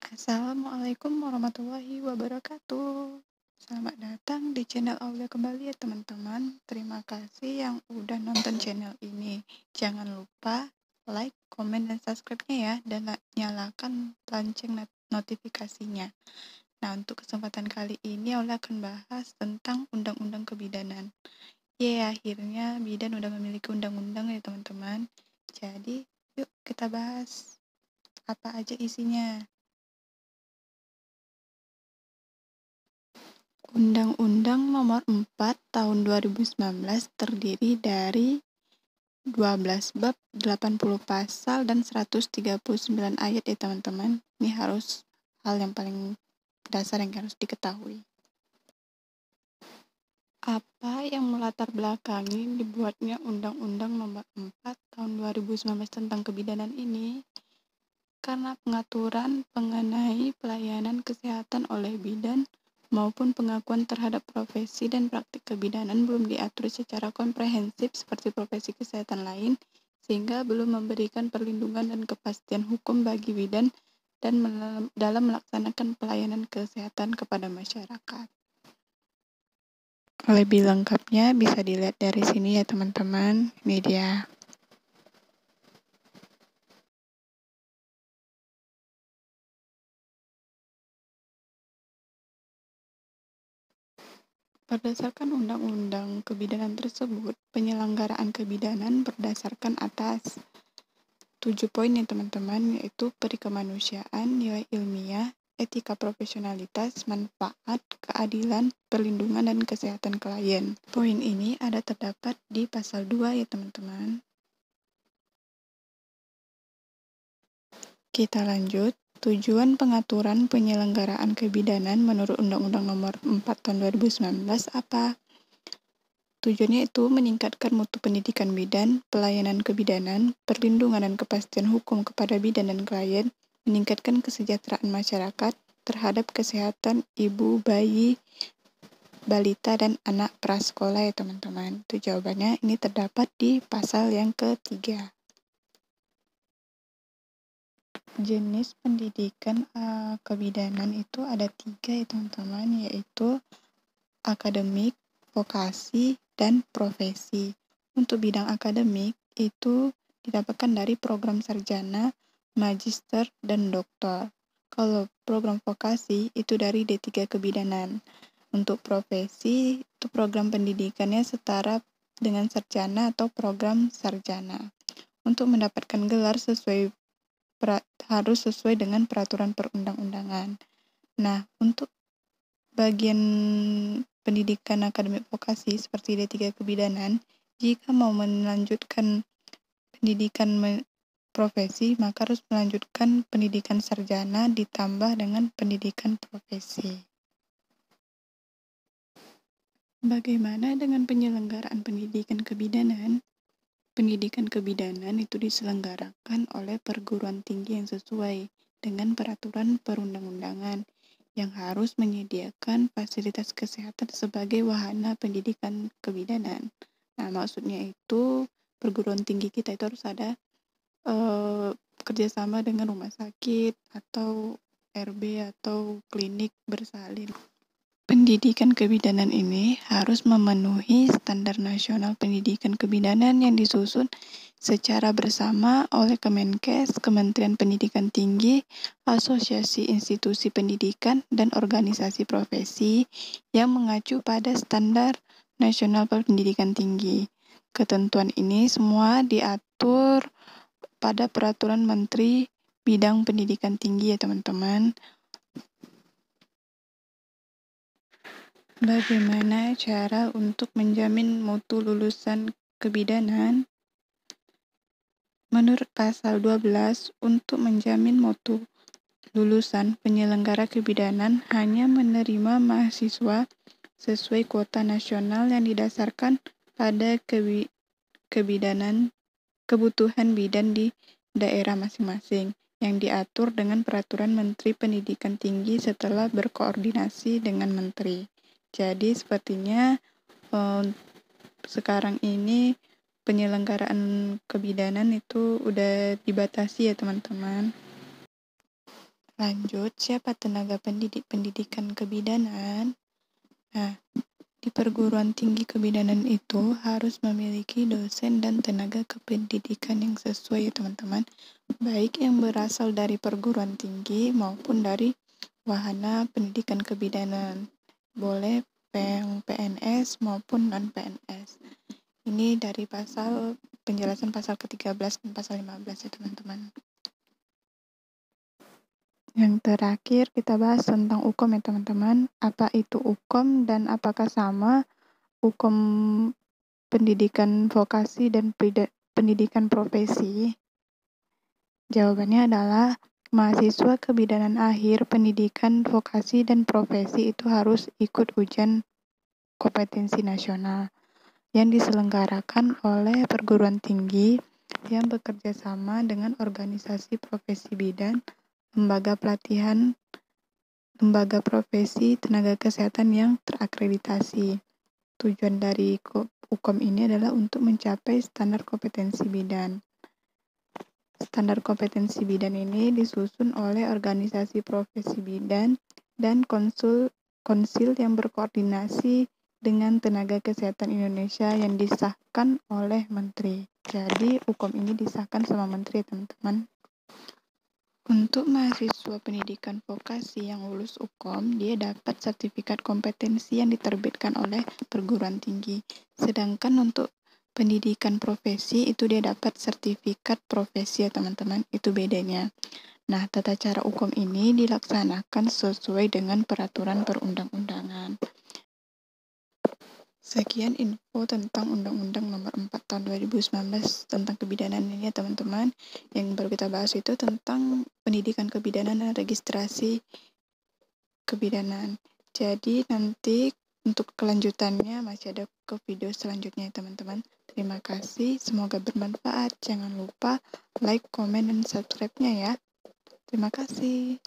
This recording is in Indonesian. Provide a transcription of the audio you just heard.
Assalamualaikum warahmatullahi wabarakatuh. Selamat datang di channel Aulia kembali ya teman-teman. Terima kasih yang udah nonton channel ini. Jangan lupa like, komen, dan subscribe-nya ya. Dan nyalakan lonceng notifikasinya. Nah, untuk kesempatan kali ini Aulia akan bahas tentang undang-undang kebidanan. Akhirnya bidan udah memiliki undang-undang ya teman-teman. Jadi, yuk kita bahas apa aja isinya. Undang-Undang Nomor 4 Tahun 2019 terdiri dari 12 bab, 80 pasal, dan 139 ayat ya teman-teman. Ini harus hal yang paling dasar yang harus diketahui. Apa yang melatar belakangi dibuatnya Undang-Undang Nomor 4 Tahun 2019 tentang kebidanan ini? Karena pengaturan mengenai pelayanan kesehatan oleh bidan maupun pengakuan terhadap profesi dan praktik kebidanan belum diatur secara komprehensif seperti profesi kesehatan lain, sehingga belum memberikan perlindungan dan kepastian hukum bagi bidan dan dalam melaksanakan pelayanan kesehatan kepada masyarakat. Lebih lengkapnya bisa dilihat dari sini ya teman-teman. Ini dia. Berdasarkan undang-undang kebidanan tersebut, penyelenggaraan kebidanan berdasarkan atas 7 poin ya teman-teman, yaitu perikemanusiaan, nilai ilmiah, etika profesionalitas, manfaat, keadilan, perlindungan, dan kesehatan klien. Poin ini ada terdapat di pasal 2 ya teman-teman. Kita lanjut. Tujuan pengaturan penyelenggaraan kebidanan menurut Undang-Undang Nomor 4 Tahun 2019 apa? Tujuannya itu meningkatkan mutu pendidikan bidan, pelayanan kebidanan, perlindungan dan kepastian hukum kepada bidan dan klien, meningkatkan kesejahteraan masyarakat terhadap kesehatan ibu, bayi, balita, dan anak prasekolah ya teman-teman. Itu jawabannya, ini terdapat di pasal yang ketiga. Jenis pendidikan kebidanan itu ada 3 ya teman-teman, yaitu akademik, vokasi, dan profesi. Untuk bidang akademik itu didapatkan dari program sarjana, magister, dan doktor. Kalau program vokasi itu dari D3 kebidanan. Untuk profesi itu program pendidikannya setara dengan sarjana atau program sarjana. Untuk mendapatkan gelar harus sesuai dengan peraturan perundang-undangan. Nah, untuk bagian pendidikan akademik vokasi seperti D3 kebidanan, jika mau melanjutkan pendidikan profesi, maka harus melanjutkan pendidikan sarjana ditambah dengan pendidikan profesi. Bagaimana dengan penyelenggaraan pendidikan kebidanan? Pendidikan kebidanan itu diselenggarakan oleh perguruan tinggi yang sesuai dengan peraturan perundang-undangan yang harus menyediakan fasilitas kesehatan sebagai wahana pendidikan kebidanan. Nah, maksudnya itu perguruan tinggi kita itu harus ada kerjasama dengan rumah sakit atau RB atau klinik bersalin. Pendidikan kebidanan ini harus memenuhi standar nasional pendidikan kebidanan yang disusun secara bersama oleh Kemenkes, Kementerian Pendidikan Tinggi, Asosiasi Institusi Pendidikan, dan organisasi profesi yang mengacu pada standar nasional pendidikan tinggi. Ketentuan ini semua diatur pada Peraturan Menteri Bidang Pendidikan Tinggi ya teman-teman. Bagaimana cara untuk menjamin mutu lulusan kebidanan? Menurut pasal 12, untuk menjamin mutu lulusan penyelenggara kebidanan hanya menerima mahasiswa sesuai kuota nasional yang didasarkan pada kebutuhan bidan di daerah masing-masing yang diatur dengan Peraturan Menteri Pendidikan Tinggi setelah berkoordinasi dengan Menteri. Jadi sepertinya sekarang ini penyelenggaraan kebidanan itu udah dibatasi ya teman-teman. Lanjut, siapa tenaga pendidikan kebidanan? Nah, di perguruan tinggi kebidanan itu harus memiliki dosen dan tenaga kependidikan yang sesuai ya teman-teman, baik yang berasal dari perguruan tinggi maupun dari wahana pendidikan kebidanan. Boleh yang PNS maupun non-PNS. Ini dari penjelasan pasal ke-13 dan pasal 15 ya teman-teman. Yang terakhir kita bahas tentang UKOM ya teman-teman. Apa itu UKOM dan apakah sama UKOM pendidikan vokasi dan pendidikan profesi? Jawabannya adalah mahasiswa kebidanan akhir pendidikan vokasi dan profesi itu harus ikut ujian kompetensi nasional yang diselenggarakan oleh perguruan tinggi yang bekerja sama dengan organisasi profesi bidan, lembaga pelatihan, lembaga profesi tenaga kesehatan yang terakreditasi. Tujuan dari UKOM ini adalah untuk mencapai standar kompetensi bidan. Standar kompetensi bidan ini disusun oleh organisasi profesi bidan dan konsil yang berkoordinasi dengan tenaga kesehatan Indonesia yang disahkan oleh menteri. Jadi UKOM ini disahkan sama menteri teman-teman. Untuk mahasiswa pendidikan vokasi yang lulus UKOM, dia dapat sertifikat kompetensi yang diterbitkan oleh perguruan tinggi. Sedangkan untuk pendidikan profesi itu dia dapat sertifikat profesi ya teman-teman, itu bedanya. Nah, tata cara UKOM ini dilaksanakan sesuai dengan peraturan perundang-undangan. Sekian info tentang Undang-Undang Nomor 4 Tahun 2019 tentang kebidanan ini ya teman-teman. Yang baru kita bahas itu tentang pendidikan kebidanan dan registrasi kebidanan. Jadi nanti untuk kelanjutannya masih ada ke video selanjutnya ya teman-teman. Terima kasih, semoga bermanfaat. Jangan lupa like, komen, dan subscribe-nya ya. Terima kasih.